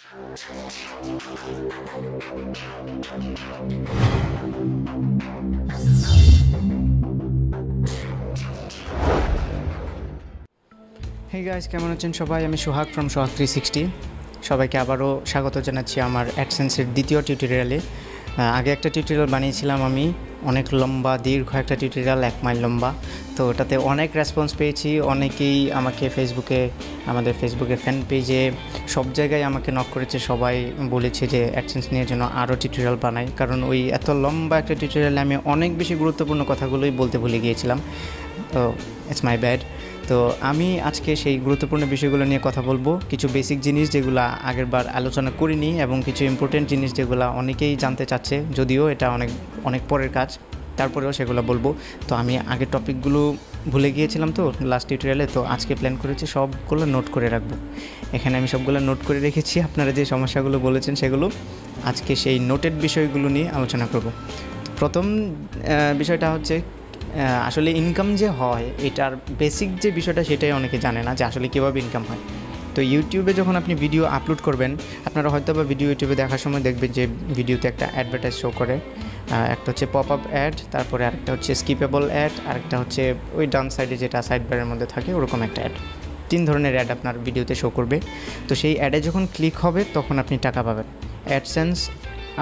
Hey guys, কেমন আছেন সবাই? আমি সোহাগ ফ্রম সোহাগ 360। সবাইকে আবারও স্বাগত জানাচ্ছি আমার অ্যাডসেন্সের দ্বিতীয় টিউটোরিয়ালে। আগে একটা টিউটোরিয়াল বানিয়েছিলাম আমি, অনেক লম্বা দীর্ঘ একটা টিউটোরিয়াল, 1 মাইল লম্বা। তো ওটাতে অনেক রেসপন্স পেয়েছি। অনেকেই আমাকে আমাদের ফেসবুকে ফ্যান পেজে সব জায়গায় আমাকে নক করেছে। সবাই বলেছে যে অ্যাডসেন্স নিয়ে যেন আরও টিউটোরিয়াল বানাই, কারণ ওই এত লম্বা একটা টিউটোরিয়ালে আমি অনেক বেশি গুরুত্বপূর্ণ কথাগুলোই বলতে ভুলে গিয়েছিলাম। তো ইটস মাই ব্যাড। তো আমি আজকে সেই গুরুত্বপূর্ণ বিষয়গুলো নিয়ে কথা বলবো। কিছু বেসিক জিনিস যেগুলো আগেরবার আলোচনা করিনি, এবং কিছু ইম্পর্টেন্ট জিনিস যেগুলো অনেকেই জানতে চাচ্ছে, যদিও এটা অনেক পরের কাজ, তারপরেও সেগুলো বলবো। তো আমি আগের টপিকগুলো ভুলে গিয়েছিলাম তো লাস্ট টিউটোরিয়ালে, তো আজকে প্ল্যান করেছি সবগুলো নোট করে রাখবো। এখানে আমি সবগুলো নোট করে রেখেছি। আপনারা যে সমস্যাগুলো বলেছেন সেগুলো আজকে সেই নোটেড বিষয়গুলো নিয়ে আলোচনা করব। প্রথম বিষয়টা হচ্ছে আসলে ইনকাম যে হয় এটার বেসিক যে বিষয়টা সেটাই অনেকে জানে না, যে আসলে কীভাবে ইনকাম হয়। তো ইউটিউবে যখন আপনি ভিডিও আপলোড করবেন, আপনারা হয়তো বা ভিডিও ইউটিউবে দেখার সময় দেখবেন যে ভিডিওতে একটা অ্যাডভার্টাইজ শো করে। একটা হচ্ছে পপ আপ অ্যাড, তারপরে আরেকটা হচ্ছে স্কিপেবল অ্যাড, আরেকটা হচ্ছে ওই ডান সাইডে যেটা সাইড বারের মধ্যে থাকে ওরকম একটা অ্যাড। 3 ধরনের অ্যাড আপনার ভিডিওতে শো করবে। তো সেই অ্যাডে যখন ক্লিক হবে তখন আপনি টাকা পাবেন। অ্যাডসেন্স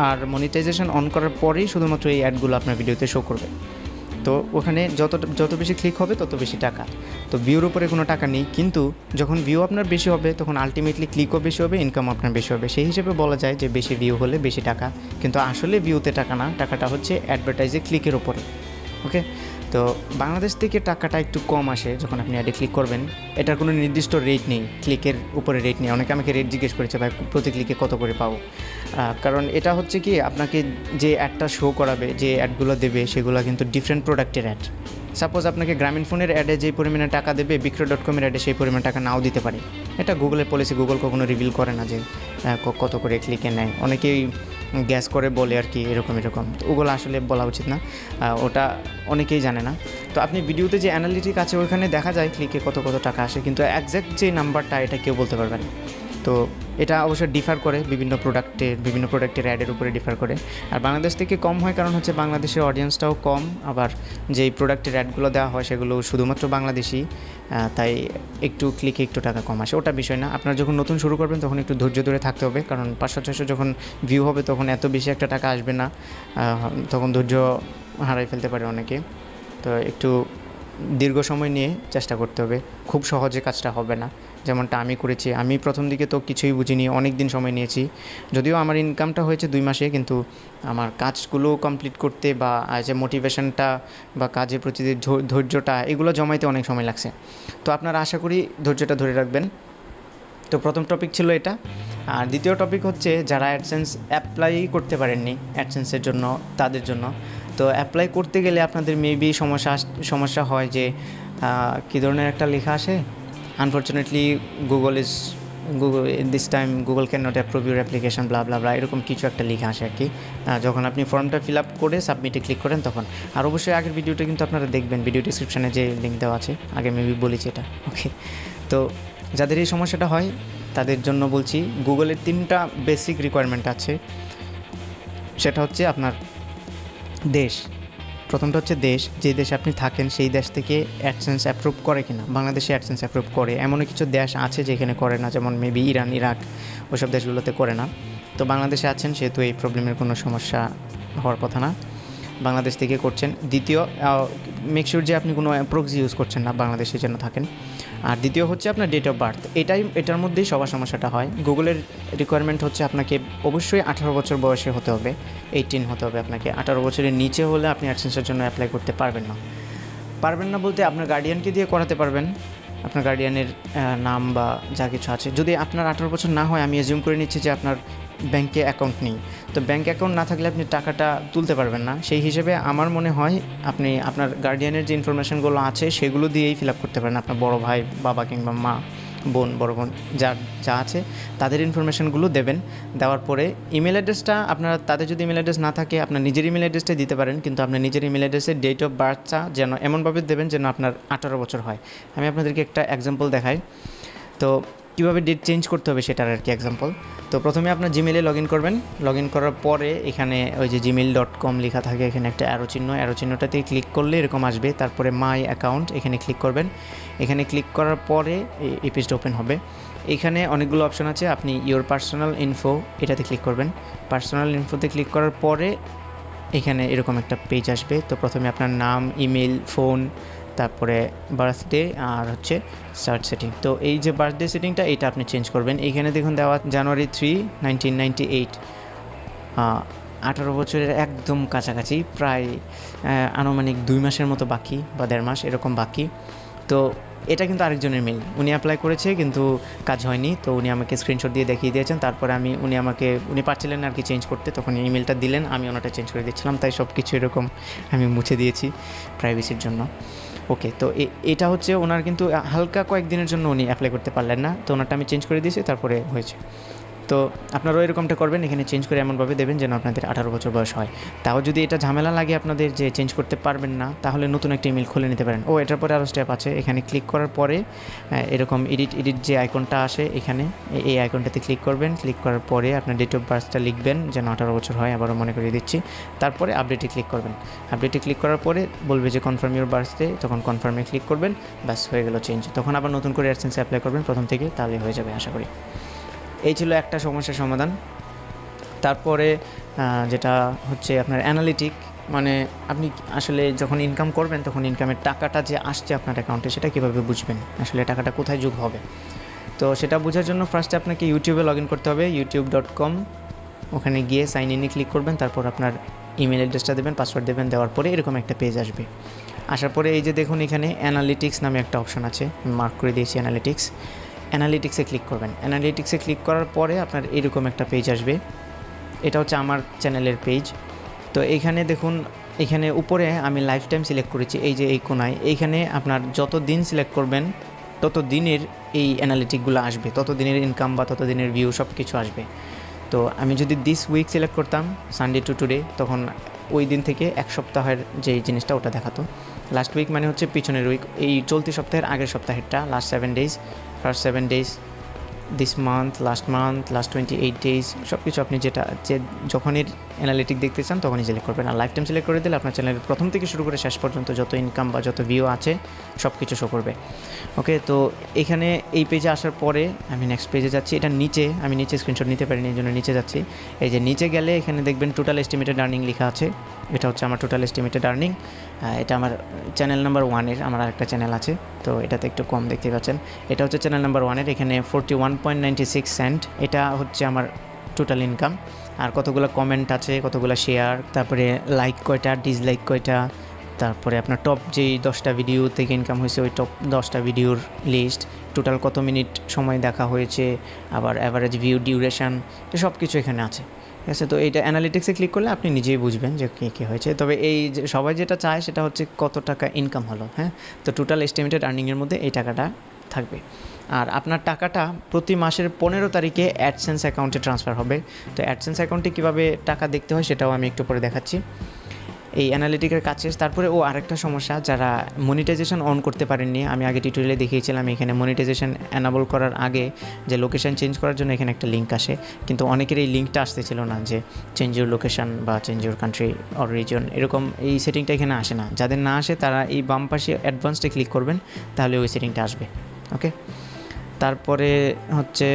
আর মনিটাইজেশন অন করার পরেই শুধুমাত্র এই অ্যাডগুলো আপনার ভিডিওতে শো করবে। তো ওখানে যত বেশি ক্লিক হবে তত বেশি টাকা। তো ভিউর উপরে কোনো টাকা নেই, কিন্তু যখন ভিউ আপনার বেশি হবে তখন আলটিমেটলি ক্লিকও বেশি হবে, ইনকাম আপনার বেশি হবে। সেই হিসেবে বলা যায় যে বেশি ভিউ হলে বেশি টাকা, কিন্তু আসলে ভিউতে টাকা না, টাকাটা হচ্ছে অ্যাডভার্টাইজে ক্লিকের উপরে। ওকে, তো বাংলাদেশ থেকে টাকাটা একটু কম আসে যখন আপনি অ্যাডে ক্লিক করবেন। এটার কোনো নির্দিষ্ট রেট নেই, ক্লিকের উপরে রেট নেই। অনেকে আমাকে রেট জিজ্ঞেস করেছে, ভাই প্রতি ক্লিকে কত করে পাবো? কারণ এটা হচ্ছে কি, আপনাকে যে অ্যাডটা শো করাবে, যে অ্যাডগুলো দেবে সেগুলো কিন্তু ডিফারেন্ট প্রোডাক্টের অ্যাড। সাপোজ আপনাকে গ্রামীণ ফোনের অ্যাডে যেই পরিমাণে টাকা দেবে, বিক্রয়.com-এর অ্যাডে সেই পরিমাণ টাকা নাও দিতে পারে। এটা গুগলের পলিসি, গুগল কখনো রিভিল করে না যে কত করে ক্লিকে নেয়। অনেকেই গ্যাস করে বলে আর কি, এরকম। তো ওগুলো আসলে বলা উচিত না, ওটা অনেকেই জানে না। তো আপনি ভিডিওতে যে অ্যানালিটিক আছে ওইখানে দেখা যায় ক্লিকে কত টাকা আসে, কিন্তু একজ্যাক্ট যে নাম্বারটা এটা কেউ বলতে পারবে না। তো এটা অবশ্যই ডিফার করে বিভিন্ন প্রোডাক্টের অ্যাডের উপরে ডিফার করে। আর বাংলাদেশ থেকে কম হয় কারণ হচ্ছে বাংলাদেশের অডিয়েন্সটাও কম, আবার যেই প্রোডাক্টের অ্যাডগুলো দেওয়া হয় সেগুলো শুধুমাত্র বাংলাদেশি, তাই একটু ক্লিকে একটু টাকা কম আসে। ওটা বিষয় না। আপনারা যখন নতুন শুরু করবেন তখন একটু ধৈর্য ধরে থাকতে হবে, কারণ 500-600 যখন ভিউ হবে তখন এত বেশি একটা টাকা আসবে না, তখন ধৈর্য হারাই ফেলতে পারে অনেকে। তো একটু দীর্ঘ সময় নিয়ে চেষ্টা করতে হবে, খুব সহজে কাজটা হবে না, যেমনটা আমি করেছি। আমি প্রথম দিকে তো কিছুই বুঝিনি, অনেক দিন সময় নিয়েছি। যদিও আমার ইনকামটা হয়েছে 2 মাসে, কিন্তু আমার কাজগুলো কমপ্লিট করতে বা যে মোটিভেশনটা বা কাজের প্রতি ধৈর্যটা, এগুলো জমাইতে অনেক সময় লাগছে। তো আপনারা আশা করি ধৈর্যটা ধরে রাখবেন। তো প্রথম টপিক ছিল এটা। আর দ্বিতীয় টপিক হচ্ছে যারা অ্যাডসেন্স অ্যাপ্লাই করতে পারেননি অ্যাডসেন্সের জন্য, তাদের জন্য। তো অ্যাপ্লাই করতে গেলে আপনাদের মেবি সমস্যা হয় যে কী ধরনের একটা লেখা আসে, unfortunately Google this time Google can not approve your application blah blah blah, এরকম কিছু একটা লেখা আসে আর কি, যখন আপনি ফর্মটা ফিল আপ করে সাবমিটে ক্লিক করেন তখন। আর অবশ্যই আগের ভিডিওটা কিন্তু আপনারা দেখবেন, ভিডিও ডিসক্রিপশানে যে লিঙ্ক দেওয়া আছে, আগে মেবি বলেছি এটা। ওকে, তো যাদের এই সমস্যাটা হয় তাদের জন্য বলছি, গুগলের 3টা বেসিক রিকোয়ারমেন্ট আছে। সেটা হচ্ছে আপনার দেশ, প্রথমটা হচ্ছে দেশ, যে দেশে আপনি থাকেন সেই দেশ থেকে অ্যাডসেন্স অ্যাপ্রুভ করে কিনা। বাংলাদেশে অ্যাডসেন্স অ্যাপ্রুভ করে, এমনও কিছু দেশ আছে যেখানে করে না, যেমন মেবি ইরান, ইরাক, ওইসব দেশগুলোতে করে না। তো বাংলাদেশে আছেন সেহেতু এই প্রবলেমের কোনো সমস্যা হওয়ার কথা না, বাংলাদেশ থেকে করছেন। দ্বিতীয়, মেক শিওর যে আপনি কোনো প্রক্সি ইউজ করছেন না, বাংলাদেশে যেন থাকেন। আর দ্বিতীয় হচ্ছে আপনার ডেট অফ বার্থ। এটার মধ্যেই সবার সমস্যাটা হয়। গুগলের রিকোয়ারমেন্ট হচ্ছে আপনাকে অবশ্যই 18 বছর বয়সে হতে হবে, 18 হতে হবে আপনাকে। 18 বছরের নিচে হলে আপনি অ্যাডসেন্সের জন্য অ্যাপ্লাই করতে পারবেন না বলতে আপনার গার্ডিয়ানকে দিয়ে করাতে পারবেন, আপনার গার্ডিয়ানের নাম বা যা কিছু আছে। যদি আপনার 18 বছর না হয়, আমি অ্যাজিউম করে নিচ্ছি যে আপনার ব্যাংকে অ্যাকাউন্ট নেই, তো ব্যাংক অ্যাকাউন্ট না থাকলে আপনি টাকাটা তুলতে পারবেন না। সেই হিসেবে আমার মনে হয় আপনি আপনার গার্ডিয়ানের যে ইনফরমেশনগুলো আছে সেগুলো দিয়েই ফিল আপ করতে পারেন। আপনার বড় ভাই, বাবা কিংবা মা, বড় বোন যা আছে তাদের ইনফরমেশনগুলো দেবেন। দেওয়ার পরে ইমেল অ্যাড্রেসটা আপনারা, তাদের যদি ইমেল অ্যাড্রেস না থাকে আপনার নিজের ইমেল অ্যাড্রেসটাই দিতে পারেন, কিন্তু আপনার নিজের ইমেল অ্যাড্রেসের ডেট অফ বার্থটা যেন এমনভাবে দেবেন যেন আপনার 18 বছর হয়। আমি আপনাদেরকে একটা এক্সাম্পল দেখাই। তো কীভাবে ডেট চেঞ্জ করতে হবে সেটার আর কি এক্সাম্পল। তো প্রথমে আপনার জিমেলে লগ ইন করবেন, লগ ইন করার পরে এখানে ওই যে gmail.com লেখা থাকে, এখানে একটা অ্যারো চিহ্নটাতে ক্লিক করলে এরকম আসবে। তারপরে মাই অ্যাকাউন্ট এখানে ক্লিক করবেন। এখানে ক্লিক করার পরে এই পেজটা ওপেন হবে। এখানে অনেকগুলো অপশন আছে, আপনি ইওর পার্সোনাল ইনফো এটাতে ক্লিক করবেন। পার্সোনাল ইনফোতে ক্লিক করার পরে এখানে এরকম একটা পেজ আসবে। তো প্রথমে আপনার নাম, ইমেল, ফোন, তারপরে বার্থডে আর হচ্ছে সার্চ সেটিং। তো এই যে বার্থডে সেটিংটা এটা আপনি চেঞ্জ করবেন। এইখানে দেখুন দেওয়া জানুয়ারি 3, 1998, 18 বছরের একদম কাছাকাছি, প্রায় আনুমানিক 2 মাসের মতো বাকি বা 1.5 মাস এরকম বাকি। তো এটা কিন্তু আরেকজনের মেল, উনি অ্যাপ্লাই করেছে কিন্তু কাজ হয়নি। তো উনি আমাকে স্ক্রিনশট দিয়ে দেখিয়ে দিয়েছেন। তারপরে উনি পারছিলেন আর কি চেঞ্জ করতে, তখন ইমেলটা দিলেন, আমি ওনাটা চেঞ্জ করে দিচ্ছিলাম। তাই সব কিছু এরকম আমি মুছে দিয়েছি প্রাইভেসির জন্য। ওকে, তো এটা হচ্ছে ওনার কিন্তু হালকা কয়েকদিনের জন্য উনি অ্যাপ্লাই করতে পারলেন না, তো ওনারটা আমি চেঞ্জ করে দিয়েছি, তারপরে হয়েছে। তো আপনারাও এরকমটা করবেন, এখানে চেঞ্জ করে এমনভাবে দেবেন যেন আপনাদের 18 বছর বয়স হয়। তাও যদি এটা ঝামেলা লাগে আপনাদের যে চেঞ্জ করতে পারবেন না, তাহলে নতুন একটা ইমেল খুলে নিতে পারেন। এটার পরে আরও স্টেপ আছে। এখানে ক্লিক করার পরে এরকম এডিট যে আইকনটা আসে, এখানে এই আইকনটাতে ক্লিক করবেন। ক্লিক করার পরে আপনার ডেট অফ বার্থটা লিখবেন যেন 18 বছর হয়, আবারও মনে করিয়ে দিচ্ছি। তারপরে আপডেটে ক্লিক করবেন। আপডেটে ক্লিক করার পরে বলবে যে কনফার্ম ইউর বার্থডে, তখন কনফার্মে ক্লিক করবেন, ব্যাস হয়ে গেল চেঞ্জ। তখন আবার নতুন করে অ্যাডসেন্সে অ্যাপ্লাই করবেন প্রথম থেকে, তাহলে হয়ে যাবে আশা করি। এই ছিল একটা সমস্যার সমাধান। তারপরে যেটা হচ্ছে আপনার অ্যানালিটিক, মানে আপনি আসলে যখন ইনকাম করবেন তখন ইনকামের টাকাটা যে আসছে আপনার অ্যাকাউন্টে সেটা কীভাবে বুঝবেন, আসলে টাকাটা কোথায় যোগ হবে। তো সেটা বোঝার জন্য ফার্স্টে আপনাকে ইউটিউবে লগ ইন করতে হবে, youtube.com। ওখানে গিয়ে সাইন ইনে ক্লিক করবেন। তারপর আপনার ইমেল অ্যাড্রেসটা দেবেন, পাসওয়ার্ড দেবেন। দেওয়ার পরে এরকম একটা পেজ আসবে। আসার পরে এই যে দেখুন এখানে অ্যানালিটিক্স নামে একটা অপশন আছে, মার্ক করে দিয়েছি অ্যানালিটিক্সে ক্লিক করবেন। অ্যানালিটিক্সে ক্লিক করার পরে আপনার এরকম একটা পেজ আসবে। এটা হচ্ছে আমার চ্যানেলের পেজ। তো এইখানে দেখুন, এখানে উপরে আমি লাইফ টাইম সিলেক্ট করেছি, এই যে এই কোনায়। এইখানে আপনার যত দিন সিলেক্ট করবেন তত দিনের এই অ্যানালিটিকগুলো আসবে, তত দিনের ইনকাম বা তত দিনের ভিউ সব কিছু আসবে। তো আমি যদি দিস উইক সিলেক্ট করতাম, সানডে টু টুডে, তখন ওই দিন থেকে এক সপ্তাহের যে জিনিসটা ওটা দেখাতো। লাস্ট উইক মানে হচ্ছে পিছনের উইক, এই চলতি সপ্তাহের আগের সপ্তাহেরটা, last 7 days, first 7 days, this month, last 28 days, সব কিছু আপনি যখনই অ্যানালিটিক দেখতে চান তখনই সিলেক্ট করবেন। আর লাইফ টাইম সিলেক্ট করে দিলে আপনার চ্যানেলের প্রথম থেকে শুরু করে শেষ পর্যন্ত যত ইনকাম বা যত ভিউ আছে সব কিছু শো করবে। ওকে, তো এখানে এই পেজে আসার পরে আমি নেক্সট পেজে যাচ্ছি। এটা আমি নিচে স্ক্রিনশট নিতে পারিনি, এই জন্য নিচে যাচ্ছি। এই যে নিচে গেলে এখানে দেখবেন টোটাল এস্টিমেটেড আর্নিং লেখা আছে। এটা হচ্ছে আমার টোটাল এস্টিমেটেড আর্নিং। এটা আমার চ্যানেল নাম্বার 1-এর, আমার আরেকটা চ্যানেল আছে, তো এটাতে একটু কম দেখতে পাচ্ছেন। এটা হচ্ছে চ্যানেল নাম্বার 1-এর, এখানে 41.96 সেন্ট। এটা হচ্ছে আমার টোটাল ইনকাম। আর কতগুলো কমেন্ট আছে, কতগুলো শেয়ার, তারপরে লাইক কয়টা, ডিসলাইক কয়টা, তারপরে আপনার টপ যেই 10টা ভিডিও থেকে ইনকাম হয়েছে ওই টপ 10টা ভিডিওর লিস্ট, টোটাল কত মিনিট সময় দেখা হয়েছে, আবার অ্যাভারেজ ভিউ ডিউরেশন, সব কিছু এখানে আছে। ঠিক আছে, তো এইটা অ্যানালিটিক্সে ক্লিক করলে আপনি নিজেই বুঝবেন যে কী হয়েছে। তবে এই যে সবাই যেটা চায় সেটা হচ্ছে কত টাকা ইনকাম হলো। হ্যাঁ, তো টোটাল এস্টিমেটেড আর্নিংয়ের মধ্যে এই টাকাটা থাকবে। আর আপনার টাকাটা প্রতি মাসের 15 তারিখে অ্যাডসেন্স অ্যাকাউন্টে ট্রান্সফার হবে। তো অ্যাডসেন্স অ্যাকাউন্টে কীভাবে টাকা দেখতে হয় সেটাও আমি একটু পরে দেখাচ্ছি। এই অ্যানালিটিকের কাজ শেষ। তারপরে আরেকটা সমস্যা, যারা মনিটাইজেশন অন করতে পারেননি, আমি আগে টিউটোরিয়ালে দেখিয়েছিলাম, এখানে মনিটাইজেশন অ্যানাবল করার আগে যে লোকেশন চেঞ্জ করার জন্য এখানে একটা লিঙ্ক আসে, কিন্তু অনেকের এই লিঙ্কটা আসতেছিল না, যে চেঞ্জ ইউর লোকেশন বা change your country or reason, এরকম এই সেটিংটা এখানে আসে না। যাদের না আসে তারা এই বাম পাশে অ্যাডভান্সডে ক্লিক করবেন, তাহলে ওই সেটিংটা আসবে। ওকে, তারপরে হচ্ছে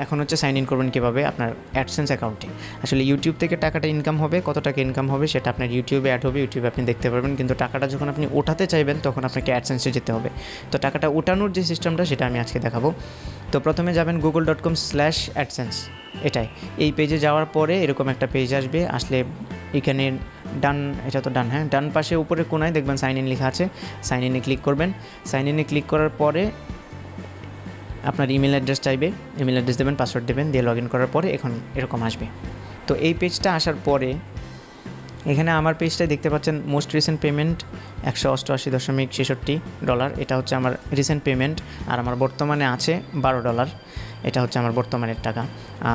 এখন হচ্ছে সাইন ইন করবেন কীভাবে আপনার অ্যাডসেন্স অ্যাকাউন্টে। আসলে ইউটিউব থেকে টাকাটা ইনকাম হবে, কত টাকা ইনকাম হবে সেটা আপনার ইউটিউবে অ্যাড হবে, ইউটিউবে আপনি দেখতে পারবেন। কিন্তু টাকাটা যখন আপনি ওঠাতে চাইবেন তখন আপনাকে অ্যাডসেন্সে যেতে হবে। তো টাকাটা ওঠানোর যে সিস্টেমটা সেটা আমি আজকে দেখাবো। তো প্রথমে যাবেন google.com/AdSense, এই পেজে যাওয়ার পরে এরকম একটা পেজ আসবে। আসলে এখানে ডান পাশে উপরে কোনায় দেখবেন সাইন ইন লেখা আছে, সাইন ইনে ক্লিক করবেন। সাইন ইনে ক্লিক করার পরে আপনার ইমেল অ্যাড্রেস চাইবে, ইমেল অ্যাড্রেস দেবেন, পাসওয়ার্ড দেবেন, দিয়ে লগ ইন করার পরে এখন এরকম আসবে। তো এই পেজটা আসার পরে এখানে আমার পেজটায় দেখতে পাচ্ছেন মোস্ট রিসেন্ট পেমেন্ট $188.66, এটা হচ্ছে আমার রিসেন্ট পেমেন্ট। আর আমার বর্তমানে আছে $12। এটা হচ্ছে আমার বর্তমানের টাকা।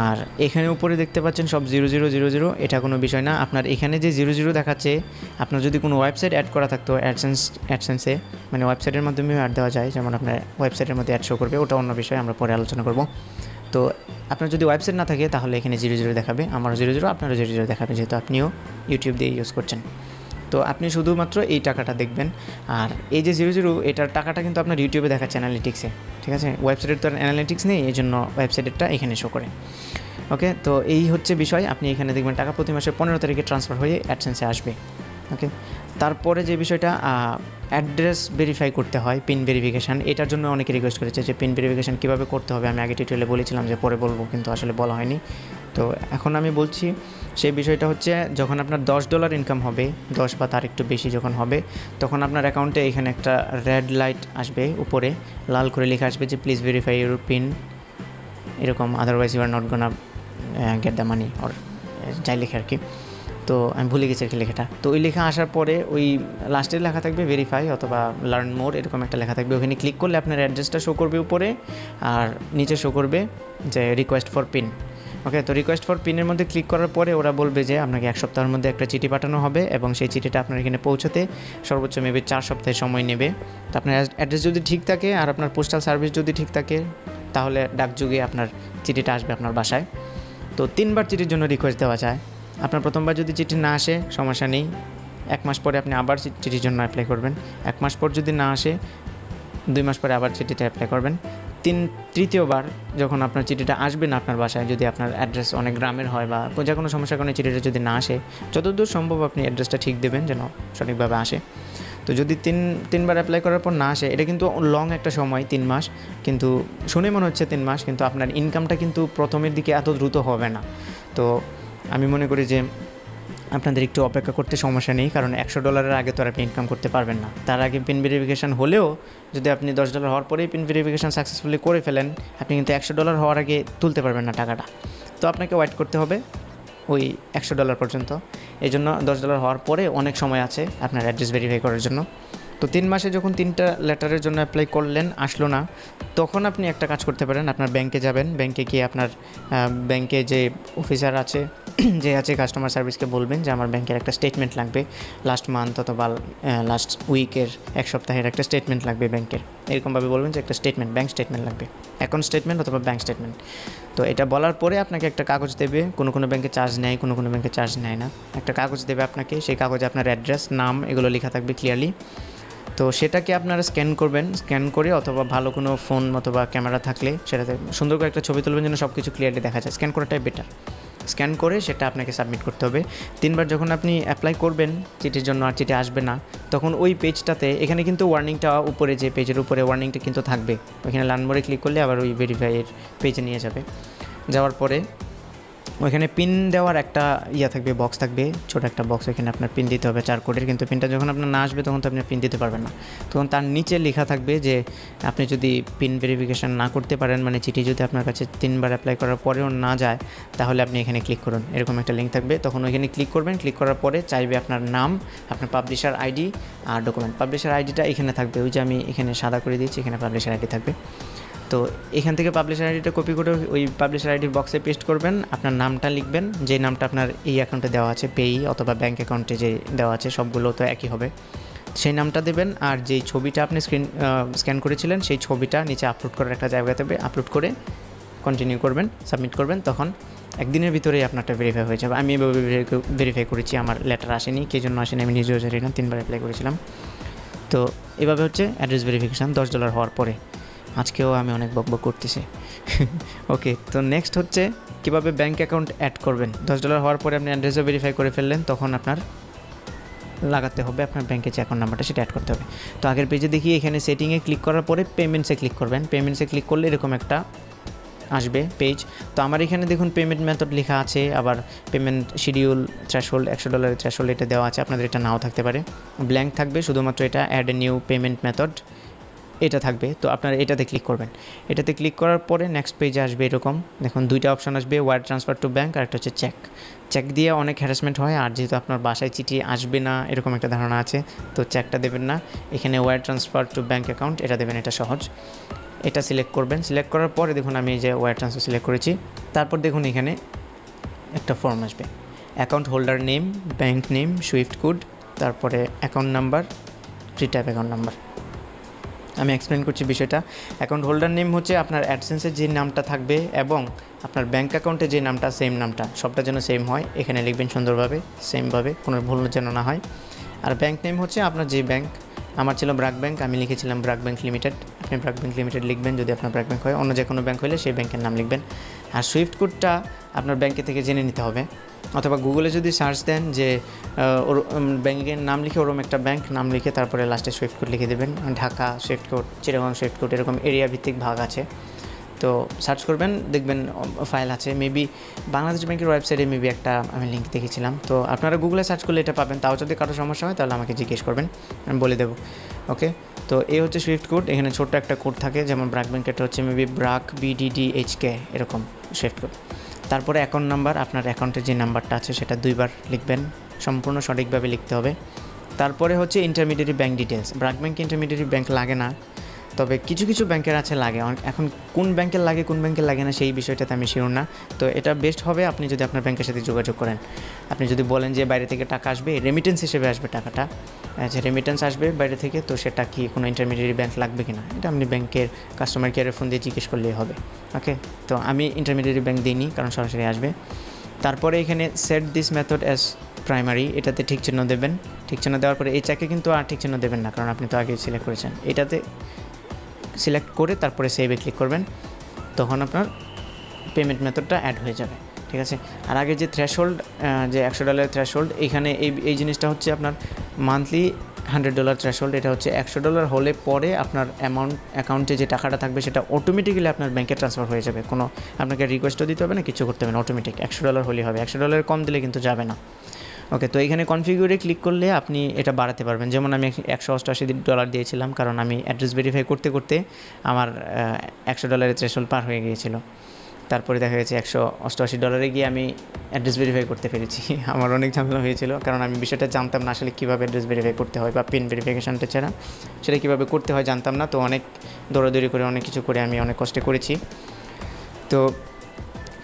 আর এখানে উপরে দেখতে পাচ্ছেন সব 0000, এটা কোনো বিষয় না। আপনার এখানে যে 00 দেখাচ্ছে, আপনার যদি কোনো ওয়েবসাইট অ্যাড করা থাকতো অ্যাডসেন্সে, মানে ওয়েবসাইটের মাধ্যমেও অ্যাড দেওয়া যায়, যেমন আপনার ওয়েবসাইটের মধ্যে অ্যাড শো করবে, ওটা অন্য বিষয়, আমরা পরে আলোচনা করব। তো আপনার যদি ওয়েবসাইট না থাকে তাহলে এখানে 00 দেখাবে, আমারও 00, আপনারও 00 দেখাবে, যেহেতু আপনিও ইউটিউব দিয়ে ইউজ করছেন। তো আপনি শুধুমাত্র এই টাকাটা দেখবেন। আর এই যে 00, এটার টাকাটা কিন্তু আপনার ইউটিউবে দেখাচ্ছে অ্যানালিটিক্সে, ঠিক আছে? ওয়েবসাইটের তো অ্যানালিটিক্স নেই, এই জন্য ওয়েবসাইটেরটা এখানে শো করে। ওকে, তো এই হচ্ছে বিষয়। আপনি এখানে দেখবেন টাকা প্রতি মাসের 15 তারিখে ট্রান্সফার হয়ে অ্যাডসেন্সে আসবে। ওকে, তারপরে যে বিষয়টা অ্যাড্রেস ভেরিফাই করতে হয়, পিন ভেরিফিকেশান, এটার জন্য অনেকে রিকোয়েস্ট করেছে যে পিন ভেরিফিকেশান কীভাবে করতে হবে। আমি আগে টিউটোরিয়ালে বলেছিলাম যে পরে বলবো, কিন্তু আসলে বলা হয়নি। তো এখন আমি বলছি, সেই বিষয়টা হচ্ছে যখন আপনার $10 ইনকাম হবে, 10 বা তার একটু বেশি যখন হবে, তখন আপনার অ্যাকাউন্টে এখানে একটা রেড লাইট আসবে, উপরে লাল করে লেখা আসবে যে প্লিজ ভেরিফাই ইউর পিন, এরকম, otherwise you are not gonna get the money, or যাই লেখা আর কি। তো আমি ভুলে গেছি আর কি লেখাটা। তো ওই লেখা আসার পরে ওই লাস্টে লেখা থাকবে ভেরিফাই অথবা লার্ন মোর, এরকম একটা লেখা থাকবে। ওখানে ক্লিক করলে আপনার অ্যাড্রেসটা শো করবে উপরে, আর নিচে শো করবে যে রিকোয়েস্ট ফর পিন। ওকে, তো রিকোয়েস্ট ফর পিনের মধ্যে ক্লিক করার পরে ওরা বলবে যে আপনাকে 1 সপ্তাহের মধ্যে একটা চিঠি পাঠানো হবে, এবং সেই চিঠিটা আপনার এখানে পৌঁছতে সর্বোচ্চ মেবি 4 সপ্তাহের সময় নেবে। তো আপনার অ্যাড্রেস যদি ঠিক থাকে আর আপনার পোস্টাল সার্ভিস যদি ঠিক থাকে, তাহলে ডাকযোগে আপনার চিঠিটা আসবে আপনার বাসায়। তো 3বার চিঠির জন্য রিকোয়েস্ট দেওয়া যায়। আপনার প্রথমবার যদি চিঠি না আসে, সমস্যা নেই, 1 মাস পরে আপনি আবার চিঠির জন্য অ্যাপ্লাই করবেন। 1 মাস পর যদি না আসে, 2 মাস পরে আবার চিঠিটা অ্যাপ্লাই করবেন। তৃতীয়বার যখন আপনার চিঠিটা আসবে না আপনার বাসায়, যদি আপনার অ্যাড্রেস অনেক গ্রামের হয় বা যে কোনো সমস্যার কারণে চিঠিটা যদি না আসে, যতদূর সম্ভব আপনি অ্যাড্রেসটা ঠিক দেবেন যেন সঠিকভাবে আসে। তো যদি তিনবার অ্যাপ্লাই করার পর না আসে, এটা কিন্তু লং একটা সময়, 3 মাস, কিন্তু শুনে মনে হচ্ছে 3 মাস, কিন্তু আপনার ইনকামটা কিন্তু প্রথমের দিকে এত দ্রুত হবে না। তো আমি মনে করি যে আপনাদের একটু অপেক্ষা করতে সমস্যা নেই, কারণ $100 আগে তো আর আপনি ইনকাম করতে পারবেন না। তার আগে পিন ভেরিফিকেশান হলেও যদি আপনি $10 হওয়ার পরেই পিন ভেরিফিকেশান সাকসেসফুলি করে ফেলেন, আপনি কিন্তু $100 হওয়ার আগে তুলতে পারবেন না টাকাটা। তো আপনাকে ওয়েট করতে হবে ওই $100 পর্যন্ত। এই জন্য $10 হওয়ার পরে অনেক সময় আছে আপনার অ্যাড্রেস ভেরিফাই করার জন্য। তো 3 মাসে যখন 3টা লেটারের জন্য অ্যাপ্লাই করলেন, আসলো না, তখন আপনি একটা কাজ করতে পারেন। আপনার ব্যাংকে যাবেন, ব্যাংকে গিয়ে আপনার ব্যাংকে যে অফিসার আছে, যে আছে কাস্টমার সার্ভিসকে বলবেন যে আমার ব্যাংকের একটা স্টেটমেন্ট লাগবে, লাস্ট মান্থ অথবা লাস্ট উইকের, 1 সপ্তাহের একটা স্টেটমেন্ট লাগবে ব্যাংকের। এরকমভাবে বলবেন যে একটা স্টেটমেন্ট, ব্যাংক স্টেটমেন্ট লাগবে, অ্যাকাউন্ট স্টেটমেন্ট অথবা ব্যাংক স্টেটমেন্ট। তো এটা বলার পরে আপনাকে একটা কাগজ দেবে, কোনো ব্যাংকে চার্জ নেয়, কোনো ব্যাংকে চার্জ নেয় না। একটা কাগজ দেবে আপনাকে, সেই কাগজে আপনার অ্যাড্রেস, নাম, এগুলো লেখা থাকবে ক্লিয়ারলি। তো সেটাকে আপনারা স্ক্যান করবেন, স্ক্যান করে অথবা ভালো কোনো ফোন অথবা ক্যামেরা থাকলে সেটাতে সুন্দর করে একটা ছবি তুলবেন যেন সব কিছু ক্লিয়ারলি দেখা যায়। স্ক্যান করাটাই বেটার। স্ক্যান করে সেটা আপনাকে সাবমিট করতে হবে। 3বার যখন আপনি অ্যাপ্লাই করবেন চিঠির জন্য আর চিঠি আসবে না, তখন ওই পেজটাতে, এখানে কিন্তু ওয়ার্নিংটা উপরে, যে পেজের উপরে ওয়ার্নিংটা কিন্তু থাকবে, ওইখানে লার্ন মোরে ক্লিক করলে আবার ওই ভেরিফাইয়ের পেজে নিয়ে যাবে। যাওয়ার পরে ওইখানে পিন দেওয়ার একটা থাকবে, বক্স থাকবে, ছোটো একটা বক্স, ওইখানে আপনার পিন দিতে হবে 4 কোডের। কিন্তু পিনটা যখন আপনার না আসবে তখন তো আপনি পিন দিতে পারবেন না। তখন তার নিচে লেখা থাকবে যে আপনি যদি পিন ভেরিফিকেশান না করতে পারেন, মানে চিঠি যদি আপনার কাছে 3বার অ্যাপ্লাই করার পরেও না যায়, তাহলে আপনি এখানে ক্লিক করুন, এরকম একটা লিঙ্ক থাকবে। তখন ওইখানে ক্লিক করবেন, ক্লিক করার পরে চাইবে আপনার নাম, আপনার পাবলিশার আইডি আর ডকুমেন্ট। পাবলিশার আইডিটা এখানে থাকবে, ওই যে আমি এখানে সাদা করে দিয়েছি, এখানে পাবলিশার আইডি থাকবে। তো এখান থেকে পাবলিশার আইডিটা কপি করে ওই পাবলিশার আইডির বক্সে পেস্ট করবেন, আপনার নামটা লিখবেন, যে নামটা আপনার এই অ্যাকাউন্টে দেওয়া আছে, পেই অথবা ব্যাঙ্ক অ্যাকাউন্টে যে দেওয়া আছে, সবগুলো তো একই হবে, সেই নামটা দেবেন। আর যেই ছবিটা আপনি স্ক্যান করেছিলেন, সেই ছবিটা নিচে আপলোড করার একটা জায়গা দেবে, আপলোড করে কন্টিনিউ করবেন, সাবমিট করবেন। তখন 1 দিনের ভিতরেই আপনারটা ভেরিফাই হয়ে যাবে। আমি এভাবে ভেরিফাই করেছি, আমার লেটার আসেনি, কে জন্য আসেনি আমি নিজেও জানি না, 3বার অ্যাপ্লাই করেছিলাম। তো এভাবে হচ্ছে অ্যাড্রেস ভেরিফিকেশান $10 হওয়ার পরে। আজকেও আমি অনেক বকবক করতেছি। ওকে, তো নেক্সট হচ্ছে কীভাবে ব্যাঙ্ক অ্যাকাউন্ট অ্যাড করবেন। $10 হওয়ার পরে আপনি অ্যাড্রেসও ভেরিফাই করে ফেললেন, তখন আপনার লাগাতে হবে আপনার ব্যাঙ্কের যে অ্যাকাউন্ট নাম্বারটা, সেটা অ্যাড করতে হবে। তো আগের পেজে দেখি, এখানে সেটিংয়ে ক্লিক করার পরে পেমেন্টসে ক্লিক করবেন। পেমেন্টসে ক্লিক করলে এরকম একটা আসবে পেজ। তো আমার এখানে দেখুন পেমেন্ট মেথড লেখা আছে, আবার পেমেন্ট শিডিউল, থ্রেশহোল্ড, $100 থ্রেশহোল্ড এটা দেওয়া আছে, আপনাদের এটা নাও থাকতে পারে, ব্ল্যাঙ্ক থাকবে, শুধুমাত্র এটা add a new payment method এটা থাকবে। তো আপনারা এটাতে ক্লিক করবেন। এটাতে ক্লিক করার পরে নেক্সট পেজে আসবে এরকম, দেখুন 2টা অপশান আসবে, ওয়ায়ার ট্রান্সফার টু ব্যাঙ্ক আর একটা হচ্ছে চেক দিয়ে অনেক হ্যারাসমেন্ট হয়। আর যেহেতু আপনার বাসায় চিঠি আসবে না এরকম একটা ধারণা আছে, তো চেকটা দেবেন না, এখানে wire transfer to bank account এটা দেবেন, এটা সহজ। এটা সিলেক্ট করবেন। সিলেক্ট করার পরে দেখুন আমি এই যে ওয়্যার ট্রান্সফার সিলেক্ট করেছি। তারপর দেখুন এখানে একটা ফর্ম আসবে, account holder name, bank name, swift code, তারপরে account number, retype account number. আমি এক্সপ্লেন করছি বিষয়টা। অ্যাকাউন্ট হোল্ডার নেম হচ্ছে আপনার অ্যাডসেন্সের যে নামটা থাকবে এবং আপনার ব্যাঙ্ক অ্যাকাউন্টে যে নামটা, সেম নামটা, সবটা যেন সেম হয়, এখানে লিখবেন সুন্দরভাবে, সেমভাবে, কোনো ভুল যেন না হয়। আর ব্যাঙ্ক নেম হচ্ছে আপনার যে ব্যাঙ্ক, আমার ছিল ব্রাক ব্যাঙ্ক, আমি লিখেছিলাম ব্রাক ব্যাঙ্ক লিমিটেড, আপনি ব্রাক ব্যাঙ্ক লিমিটেড লিখবেন যদি আপনার ব্রাক ব্যাঙ্ক হয়, অন্য যে কোনো ব্যাঙ্ক হলে সেই ব্যাঙ্কের নাম লিখবেন। আর সুইফট কোডটা আপনার ব্যাঙ্কে থেকে জেনে নিতে হবে, অথবা গুগলে যদি সার্চ দেন যে ওর ব্যাঙ্কের নাম লিখে ওরকম একটা ব্যাঙ্ক নাম লিখে তারপরে লাস্টে সুইফট কোড লিখে দেবেন। Dhaka Swift code, Chittagong Swift code, এরকম এরিয়া ভিত্তিক ভাগ আছে, তো সার্চ করবেন, দেখবেন ফাইল আছে। মেবি বাংলাদেশ ব্যাংকের ওয়েবসাইটে মেবি একটা আমি লিঙ্ক দেখেছিলাম, তো আপনারা গুগলে সার্চ করলে এটা পাবেন। তাও যদি কারো সমস্যা হয় তাহলে আমাকে জিজ্ঞেস করবেন, আমি বলে দেবো। ওকে, তো এই হচ্ছে সুইফট কোড। এখানে ছোট্ট একটা কোড থাকে, যেমন ব্রাক ব্যাংকেরটা হচ্ছে মেবি ব্রাক BDDHK, এরকম সুইফট কোড। তারপরে অ্যাকাউন্ট নাম্বার, আপনার অ্যাকাউন্টের যে নাম্বারটা আছে সেটা 2বার লিখবেন, সম্পূর্ণ সঠিকভাবে লিখতে হবে। তারপরে হচ্ছে intermediate bank details. BRAC bank intermediate bank লাগে না, তবে কিছু কিছু ব্যাংকের আছে লাগে। এখন কোন ব্যাংকের লাগে কোন ব্যাংকের লাগে না সেই বিষয়টাতে আমি শিওর না। তো এটা বেস্ট হবে আপনি যদি আপনার ব্যাংকের সাথে যোগাযোগ করেন। আপনি যদি বলেন যে বাইরে থেকে টাকা আসবে, রেমিটেন্স হিসেবে আসবে টাকাটা, যে রেমিটেন্স আসবে বাইরে থেকে, তো সেটা কি কোনো ইন্টারমিডিয়েট ব্যাংক লাগবে কিনা, এটা আপনি ব্যাংকের কাস্টমার কেয়ারে ফোন দিয়ে জিজ্ঞেস করলেই হবে। ওকে, তো আমি ইন্টারমিডিয়েট ব্যাংক দিইনি, কারণ সরাসরি আসবে। তারপরে এখানে said this method as primary, এটাতে ঠিক চিহ্ন দেবেন। ঠিক চিহ্ন দেওয়ার পরে এই চাকে কিন্তু আর ঠিক চিহ্ন দেবেন না, কারণ আপনি তো আগেই সিলেক্ট করেছেন। এটাতে সিলেক্ট করে তারপরে সেভে ক্লিক করবেন, তখন আপনার পেমেন্ট মেথডটা অ্যাড হয়ে যাবে, ঠিক আছে। আর আগে যে থ্রেশহোল্ড, যে $100 থ্রেশহোল্ড, এখানে এই জিনিসটা হচ্ছে আপনার মান্থলি $100 থ্রেশহোল্ড। এটা হচ্ছে $100 হলে পরে আপনার অ্যাকাউন্টে যে টাকাটা থাকবে সেটা অটোমেটিক্যালি আপনার ব্যাংকে ট্রান্সফার হয়ে যাবে, কোনো আপনাকে রিকোয়েস্টও দিতে হবে না, কিছু করতে হবে না, অটোমেটিক $100 হলেই হবে। $100 কম দিলে কিন্তু যাবে না। ওকে, তো এখানে কনফিগারে ক্লিক করলে আপনি এটা বাড়াতে পারবেন। যেমন আমি $188 দিয়েছিলাম, কারণ আমি অ্যাড্রেস ভেরিফাই করতে করতে আমার $100 থ্রেশহোল্ড পার হয়ে গিয়েছিল। তারপরে দেখা গেছে $188 গিয়ে আমি অ্যাড্রেস ভেরিফাই করতে পেরেছি। আমার অনেক ঝামেলা হয়েছিল, কারণ আমি বিষয়টা জানতাম না আসলে কীভাবে অ্যাড্রেস ভেরিফাই করতে হয়, বা পিন ভেরিফিকেশানটা ছাড়া সেটা কীভাবে করতে হয় জানতাম না। তো অনেক দৌড়াদৌড়ি করে অনেক কিছু করে আমি অনেক কষ্টে করেছি। তো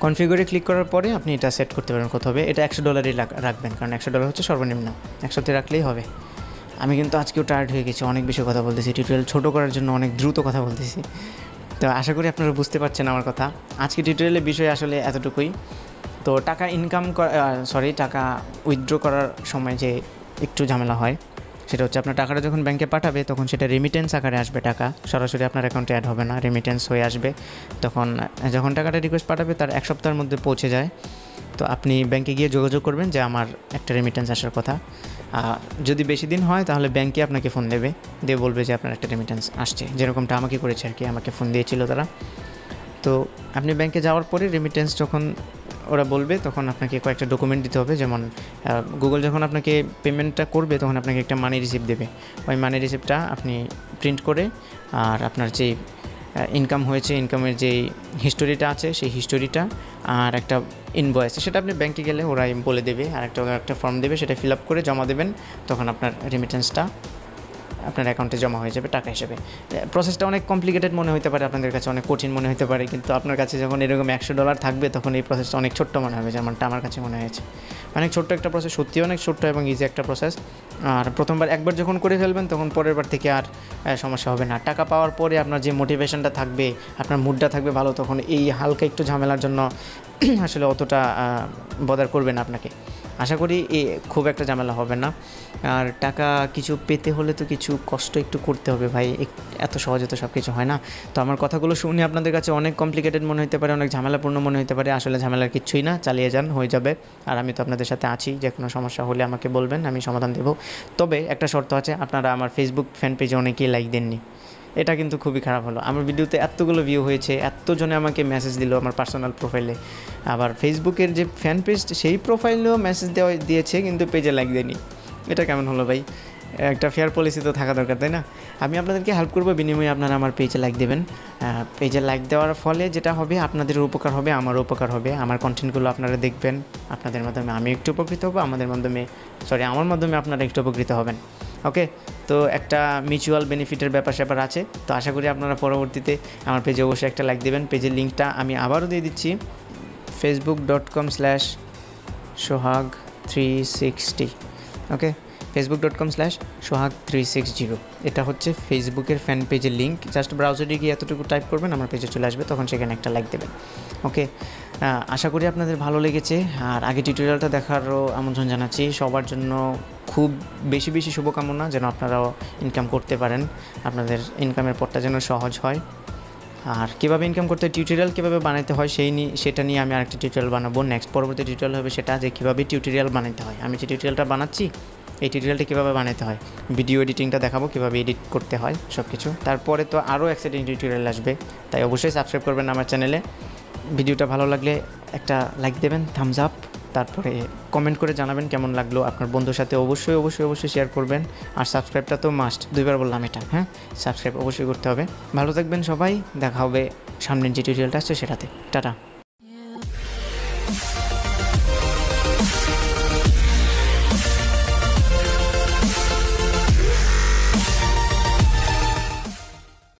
কনফিগারে ক্লিক করার পরে আপনি এটা সেট করতে পারেন কত হবে। এটা $100 রাখবেন, কারণ $100 হচ্ছে সর্বনিম্ন, 100তে রাখলেই হবে। আমি কিন্তু আজকেও টায়ার্ড হয়ে গেছি, অনেক বেশি কথা বলতেছি, টিউটোরিয়াল ছোটো করার জন্য অনেক দ্রুত কথা বলতেছি। তো আশা করি আপনারা বুঝতে পারছেন আমার কথা। আজকে টিউটোরিয়ালের বিষয় আসলে এতটুকুই। তো টাকা টাকা উইথড্র করার সময় যে একটু ঝামেলা হয়, সেটা হচ্ছে আপনার টাকাটা যখন ব্যাংকে পাঠাবে তখন সেটা রেমিটেন্স আকারে আসবে, টাকা সরাসরি আপনার অ্যাকাউন্টে অ্যাড হবে না, রেমিটেন্স হয়ে আসবে। তখন যখন টাকাটা রিকোয়েস্ট পাঠাবে তার 1 সপ্তাহের মধ্যে পৌঁছে যায়। তো আপনি ব্যাংকে গিয়ে যোগাযোগ করবেন যে আমার একটা রেমিটেন্স আসার কথা। যদি বেশি দিন হয় তাহলে ব্যাংকে আপনাকে ফোন দেবে, দিয়ে বলবে যে আপনার একটা রেমিটেন্স আসছে, যেরকমটা আমাকে করেছে আর কি, আমাকে ফোন দিয়েছিল তারা। তো আপনি ব্যাংকে যাওয়ার পরে রেমিটেন্স যখন ওরা বলবে তখন আপনাকে কয়েকটা ডকুমেন্ট দিতে হবে। যেমন গুগল যখন আপনাকে পেমেন্টটা করবে তখন আপনাকে একটা মানি রিসিপ্ট দেবে, ওই মানি রিসিপ্টটা আপনি প্রিন্ট করে, আর আপনার যেই ইনকাম হয়েছে, ইনকামের যেই হিস্টোরিটা আছে সেই হিস্টোরিটা, আর একটা ইনভয়েস, সেটা আপনি ব্যাংকে গেলে ওরাই বলে দেবে, আর একটা ফর্ম দেবে, সেটা ফিল আপ করে জমা দেবেন, তখন আপনার রেমিটেন্সটা আপনার অ্যাকাউন্টে জমা হয়ে যাবে টাকা হিসেবে। প্রসেসটা অনেক কমপ্লিকেটেড মনে হতে পারে আপনাদের কাছে, অনেক কঠিন মনে হতে পারে, কিন্তু আপনার কাছে যখন এরকম $100 থাকবে তখন এই প্রসেসটা অনেক ছোট্ট মনে হবে, যেমনটা আমার কাছে মনে হয়েছে। অনেক ছোট্ট একটা প্রসেস, সত্যিই অনেক ছোট্ট এবং ইজি একটা প্রসেস। আর একবার যখন করে ফেলবেন তখন পরের বার থেকে আর সমস্যা হবে না। টাকা পাওয়ার পরে আপনার যে মোটিভেশনটা থাকবে, আপনার মুডটা থাকবে ভালো, তখন এই হালকা একটু ঝামেলার জন্য আসলে অতটা বদার করবে না আপনাকে। আশা করি খুব একটা ঝামেলা হবে না। আর টাকা কিছু পেতে হলে তো কিছু কষ্ট একটু করতে হবে ভাই, এত সহজে তো সব কিছু হয় না। তো আমার কথাগুলো শুনে আপনাদের কাছে অনেক কমপ্লিকেটেড মনে হতে পারে, অনেক ঝামেলাপূর্ণ মনে হতে পারে, আসলে ঝামেলার কিছুই না, চালিয়ে যান, হয়ে যাবে। আর আমি তো আপনাদের সাথে আছি, যে কোনো সমস্যা হলে আমাকে বলবেন, আমি সমাধান দেব। তবে একটা শর্ত আছে, আপনারা আমার ফেসবুক ফ্যান পেজে অনেকেই লাইক দেননি, এটা কিন্তু খুবই খারাপ হলো। আমার ভিডিওতে এতগুলো ভিউ হয়েছে, এতজনে আমাকে মেসেজ দিল আমার পার্সোনাল প্রোফাইলে, আবার ফেসবুকের যে ফ্যান পেজ সেই প্রোফাইলেও মেসেজ দিয়েছে, কিন্তু পেজে লাইক দেয়নি। এটা কেমন হলো ভাই? একটা ফেয়ার পলিসি তো থাকা দরকার, তাই না? আমি আপনাদেরকে হেল্প করবো, বিনিময়ে আপনারা আমার পেজে লাইক দেবেন। পেজে লাইক দেওয়ার ফলে যেটা হবে, আপনাদের উপকার হবে, আমারও উপকার হবে। আমার কন্টেন্টগুলো আপনারা দেখবেন, আপনাদের মাধ্যমে আমি একটু উপকৃত হবো, আমার মাধ্যমে আপনারা একটু উপকৃত হবেন। ওকে, তো একটা মিউচুয়াল বেনিফিটের ব্যাপার স্যাপার আছে। তো আশা করি আপনারা পরবর্তীতে আমার পেজে অবশ্যই একটা লাইক দেবেন। পেজের লিঙ্কটা আমি আবারও দিয়ে দিচ্ছি, facebook.com/sohag360। ওকে, facebook.com/sohag360। এটা হচ্ছে ফেসবুকের ফ্যান পেজের লিঙ্ক। জাস্ট ব্রাউজারে গিয়ে এতটুকু টাইপ করবেন, আমার পেজে চলে আসবে, তখন সেখানে একটা লাইক দেবেন। ওকে, আশা করি আপনাদের ভালো লেগেছে। আর আগে টিউটোরিয়ালটা দেখারও আমন্ত্রণ জানাচ্ছি। সবার জন্য খুব বেশি বেশি শুভকামনা যেন আপনারাও ইনকাম করতে পারেন, আপনাদের ইনকামের পথটা যেন সহজ হয়। আর কীভাবে ইনকাম করতে হয়, টিউটোরিয়াল কীভাবে বানাতে হয় সেটা নিয়ে আমি আরেকটা টিউটোরিয়াল বানাবো। নেক্সট পরবর্তী টিউটোরিয়াল হবে সেটা, যে কীভাবে টিউটোরিয়াল বানাতে হয়। আমি যে টিউটোরিয়ালটা বানাচ্ছি, এই টিউটোরিয়ালটা কীভাবে বানাতে হয়, ভিডিও এডিটিংটা দেখাবো, কীভাবে এডিট করতে হয় সব কিছু। তারপরে তো আরও এক্সাইটিং টিউটোরিয়াল আসবে, তাই অবশ্যই সাবস্ক্রাইব করবেন আমার চ্যানেলে। ভিডিওটা ভালো লাগলে একটা লাইক দেবেন, থামস আপ, তারপরে কমেন্ট করে জানাবেন কেমন লাগলো। আপনার বন্ধুর সাথে অবশ্যই অবশ্যই অবশ্যই শেয়ার করবেন। আর সাবস্ক্রাইবটা তো মাস্ট, 2বার বললাম এটা, হ্যাঁ, সাবস্ক্রাইব অবশ্যই করতে হবে। ভালো থাকবেন সবাই, দেখা হবে সামনের যে টিউটোরিয়ালটা আসছে সেটাতে। টাটা।